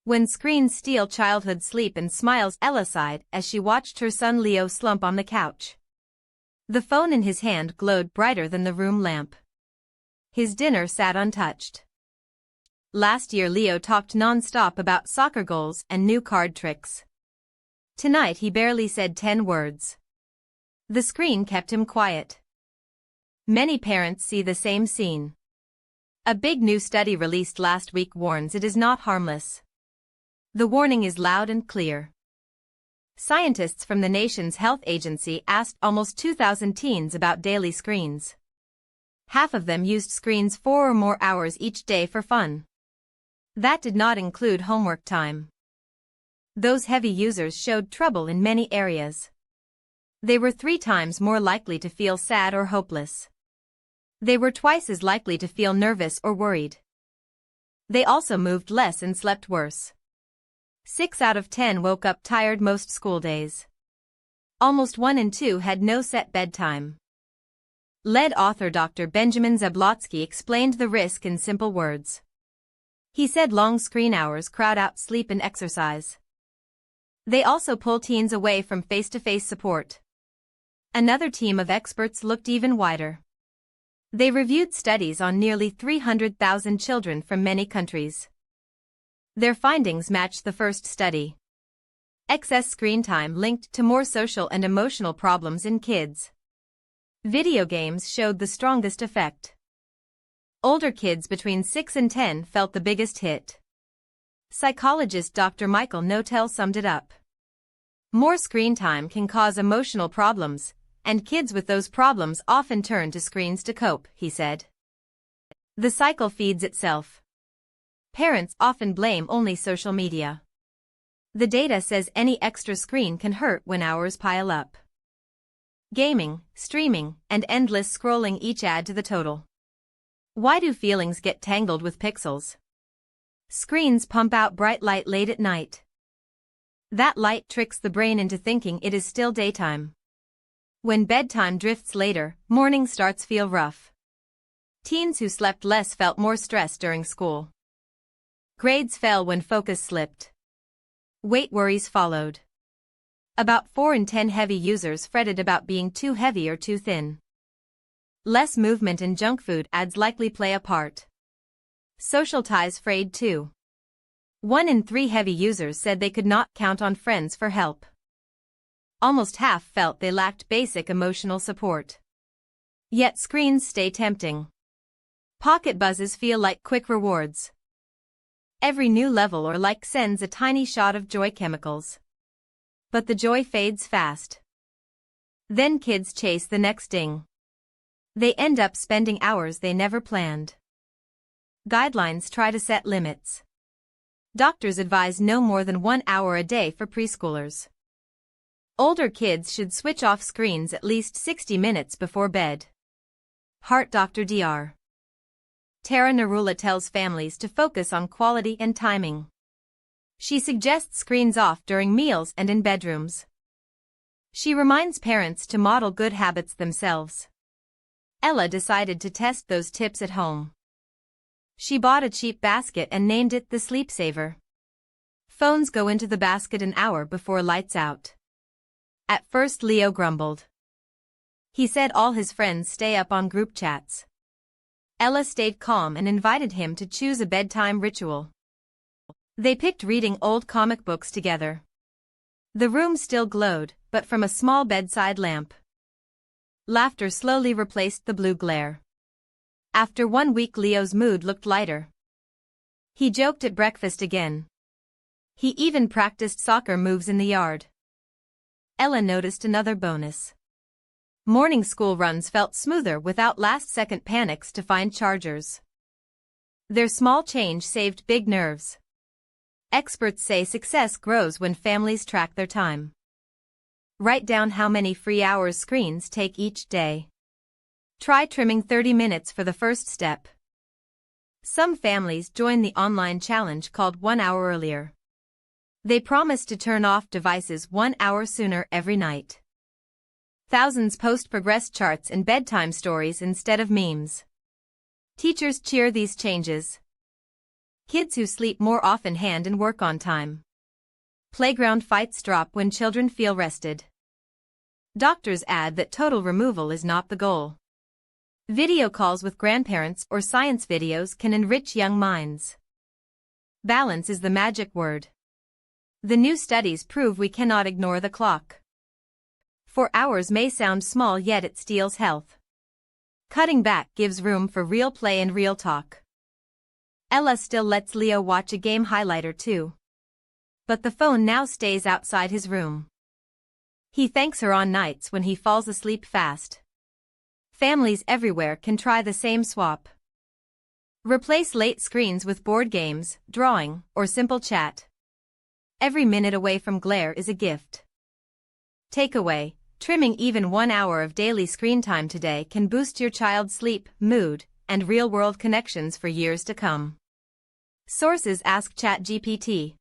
When screens steal childhood sleep and smiles, Ella sighed as she watched her son Leo slump on the couch. The phone in his hand glowed brighter than the room lamp. His dinner sat untouched. Last year Leo talked non-stop about soccer goals and new card tricks. Tonight he barely said 10 words. The screen kept him quiet. Many parents see the same scene. A big new study released last week warns it is not harmless. The warning is loud and clear. Scientists from the nation's health agency asked almost 2,000 teens about daily screens. Half of them used screens 4 or more hours each day for fun. That did not include homework time. Those heavy users showed trouble in many areas. They were 3 times more likely to feel sad or hopeless. They were twice as likely to feel nervous or worried. They also moved less and slept worse. 6 out of 10 woke up tired most school days. Almost 1 in 2 had no set bedtime. Lead author Dr. Benjamin Zablotsky explained the risk in simple words. He said long screen hours crowd out sleep and exercise. They also pull teens away from face-to-face support. Another team of experts looked even wider. They reviewed studies on nearly 300,000 children from many countries. Their findings matched the first study. Excess screen time linked to more social and emotional problems in kids. Video games showed the strongest effect. Older kids between 6 and 10 felt the biggest hit. Psychologist Dr. Michael Notel summed it up. More screen time can cause emotional problems, and kids with those problems often turn to screens to cope, he said. The cycle feeds itself. Parents often blame only social media. The data says any extra screen can hurt when hours pile up. Gaming, streaming, and endless scrolling each add to the total. Why do feelings get tangled with pixels? Screens pump out bright light late at night. That light tricks the brain into thinking it is still daytime. When bedtime drifts later, morning starts feel rough. Teens who slept less felt more stress during school. Grades fell when focus slipped. Weight worries followed. About 4 in 10 heavy users fretted about being too heavy or too thin. Less movement and junk food ads likely play a part. Social ties frayed too. 1 in 3 heavy users said they could not count on friends for help. Almost half felt they lacked basic emotional support. Yet screens stay tempting. Pocket buzzes feel like quick rewards. Every new level or like sends a tiny shot of joy chemicals. But the joy fades fast. Then kids chase the next ding. They end up spending hours they never planned. Guidelines try to set limits. Doctors advise no more than 1 hour a day for preschoolers. Older kids should switch off screens at least 60 minutes before bed. Heart Dr. Dr. Tara Narula tells families to focus on quality and timing. She suggests screens off during meals and in bedrooms. She reminds parents to model good habits themselves. Ella decided to test those tips at home. She bought a cheap basket and named it the Sleep Saver. Phones go into the basket an hour before lights out. At first Leo grumbled. He said all his friends stay up on group chats. Ella stayed calm and invited him to choose a bedtime ritual. They picked reading old comic books together. The room still glowed, but from a small bedside lamp. Laughter slowly replaced the blue glare. After 1 week Leo's mood looked lighter. He joked at breakfast again. He even practiced soccer moves in the yard. Ella noticed another bonus. Morning school runs felt smoother without last-second panics to find chargers. Their small change saved big nerves. Experts say success grows when families track their time. Write down how many free hours screens take each day. Try trimming 30 minutes for the first step. Some families join the online challenge called 1 hour earlier. They promise to turn off devices 1 hour sooner every night. Thousands post progress charts and bedtime stories instead of memes. Teachers cheer these changes. Kids who sleep more often hand in work on time. Playground fights drop when children feel rested. Doctors add that total removal is not the goal. Video calls with grandparents or science videos can enrich young minds. Balance is the magic word. The new studies prove we cannot ignore the clock. 4 hours may sound small, yet it steals health. Cutting back gives room for real play and real talk. Ella still lets Leo watch a game highlight or two. But the phone now stays outside his room. He thanks her on nights when he falls asleep fast. Families everywhere can try the same swap. Replace late screens with board games, drawing, or simple chat. Every minute away from glare is a gift. Takeaway: trimming even 1 hour of daily screen time today can boost your child's sleep, mood, and real-world connections for years to come. Sources: Ask ChatGPT.